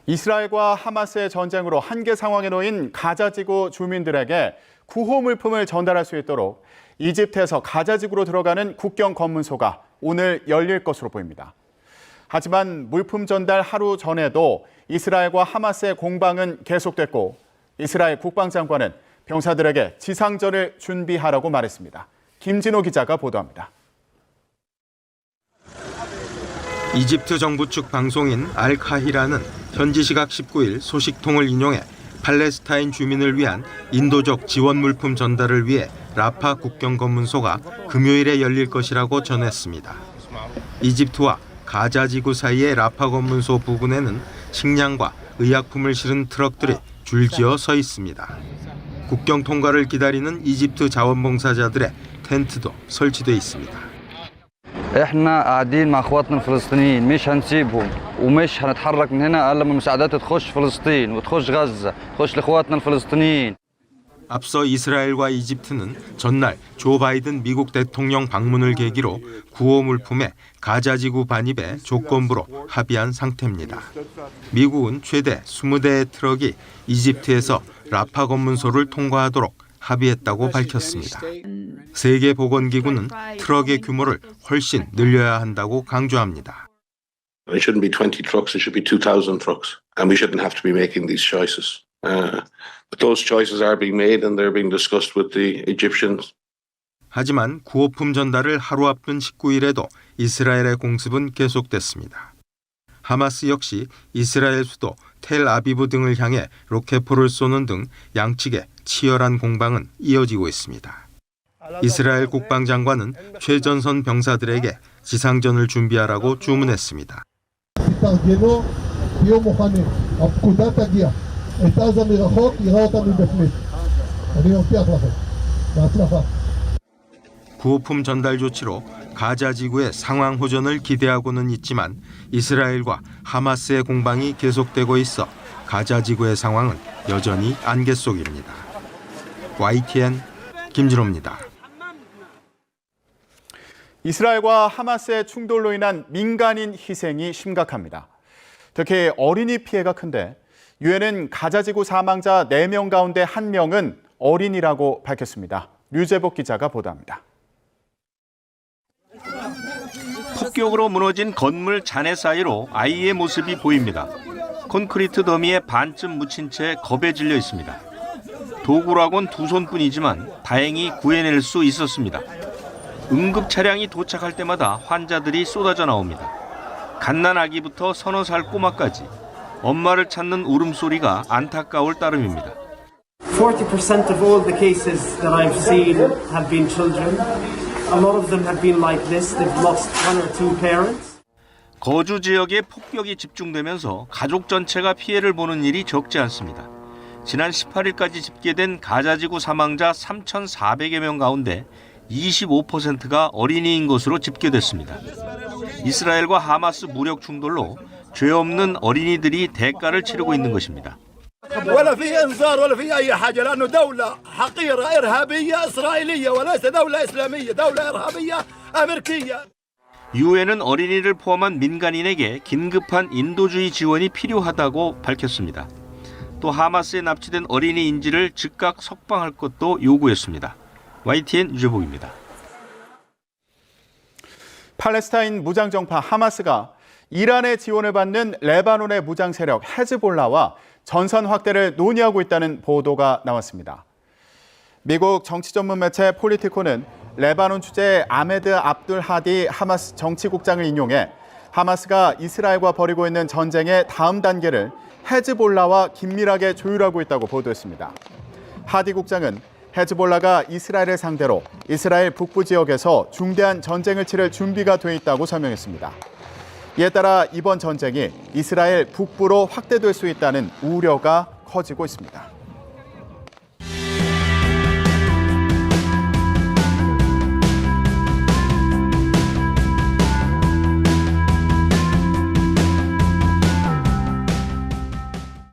이스라엘과 하마스의 전쟁으로 한계 상황에 놓인 가자지구 주민들에게 구호 물품을 전달할 수 있도록 이집트에서 가자지구로 들어가는 국경 검문소가 오늘 열릴 것으로 보입니다. 하지만 물품 전달 하루 전에도 이스라엘과 하마스의 공방은 계속됐고 이스라엘 국방장관은 병사들에게 지상전을 준비하라고 말했습니다. 김진호 기자가 보도합니다. 이집트 정부 측 방송인 알카히라는 현지 시각 19일 소식통을 인용해 팔레스타인 주민을 위한 인도적 지원 물품 전달을 위해 라파 국경 검문소가 금요일에 열릴 것이라고 전했습니다. 이집트와 가자 지구 사이의 라파 검문소 부근에는 식량과 의약품을 실은 트럭들이 줄지어 서 있습니다. 국경 통과를 기다리는 이집트 자원봉사자들의 텐트도 설치돼 있습니다. احنا قاعدين مع اخواتنا الفلسطينيين مش هنسيبهم ومش هنتحرك من هنا الا لما المساعدات تخش فلسطين وتخش غزه تخش لاخواتنا الفلسطينيين. 앞서 이스라엘과 이집트는 전날 조 바이든 미국 대통령 방문을 계기로 구호 물품의 가자지구 반입에 조건부로 합의한 상태입니다. 미국은 최대 20대의 트럭이 이집트에서 라파 검문소를 통과하도록 합의했다고 밝혔습니다. 세계보건기구는 트럭의 규모를 훨씬 늘려야 한다고 강조합니다. It shouldn't be 20 trucks, it should be 2,000 trucks. And we shouldn't have to be making these choices. But those choices are being made and they're being discussed with the Egyptians. 하지만 구호품 전달을 하루 앞둔 19일에도 이스라엘의 공습은 계속됐습니다. 하마스 역시 이스라엘 수도 텔아비브 등을 향해 로켓포를 쏘는 등 양측의 치열한 공방은 이어지고 있습니다. 이스라엘 국방장관은 최전선 병사들에게 지상전을 준비하라고 주문했습니다. 구호품 전달 조치로 가자 지구의 상황 호전을 기대하고는 있지만 이스라엘과 하마스의 공방이 계속되고 있어 가자 지구의 상황은 여전히 안개 속입니다. YTN 김진호입니다. 이스라엘과 하마스의 충돌로 인한 민간인 희생이 심각합니다. 특히 어린이 피해가 큰데 유엔은 가자지구 사망자 4명 가운데 1명은 어린이라고 밝혔습니다. 류재복 기자가 보도합니다. 폭격으로 무너진 건물 잔해 사이로 아이의 모습이 보입니다. 콘크리트 더미에 반쯤 묻힌 채 겁에 질려 있습니다. 도구락은 2손뿐이지만 다행히 구해낼 수 있었습니다. 응급 차량이 도착할 때마다 환자들이 쏟아져 나옵니다. 갓난 아기부터 서너 살 꼬마까지 엄마를 찾는 울음소리가 안타까울 따름입니다. 40% of all the cases that I've seen have been children. A lot of them have been like this. They've lost one or two parents. 거주 지역에 폭격이 집중되면서 가족 전체가 피해를 보는 일이 적지 않습니다. 지난 18일까지 집계된 가자지구 사망자 3,400여 명 가운데 25%가 어린이인 것으로 집계됐습니다. 이스라엘과 하마스 무력 충돌로 죄 없는 어린이들이 대가를 치르고 있는 것입니다. ولا في انذار ولا في اي حاجه لانه دوله حقيره ارهابيه اسرائيليه وليس دوله اسلاميه دوله ارهابيه امريكيه. 유엔은 어린이를 포함한 민간인에게 긴급한 인도주의 지원이 필요하다고 밝혔습니다. 또 하마스에 납치된 어린이 인질을 즉각 석방할 것도 요구했습니다. YTN 유재복입니다. 팔레스타인 무장정파 하마스가 이란의 지원을 받는 레바논의 무장 세력 헤즈볼라와 전선 확대를 논의하고 있다는 보도가 나왔습니다. 미국 정치 전문 매체 폴리티코는 레바논 주재 아메드 압둘 하디 하마스 정치국장을 인용해 하마스가 이스라엘과 벌이고 있는 전쟁의 다음 단계를 헤즈볼라와 긴밀하게 조율하고 있다고 보도했습니다. 하디 국장은 헤즈볼라가 이스라엘을 상대로 이스라엘 북부 지역에서 중대한 전쟁을 치를 준비가 돼 있다고 설명했습니다. 이에 따라 이번 전쟁이 이스라엘 북부로 확대될 수 있다는 우려가 커지고 있습니다.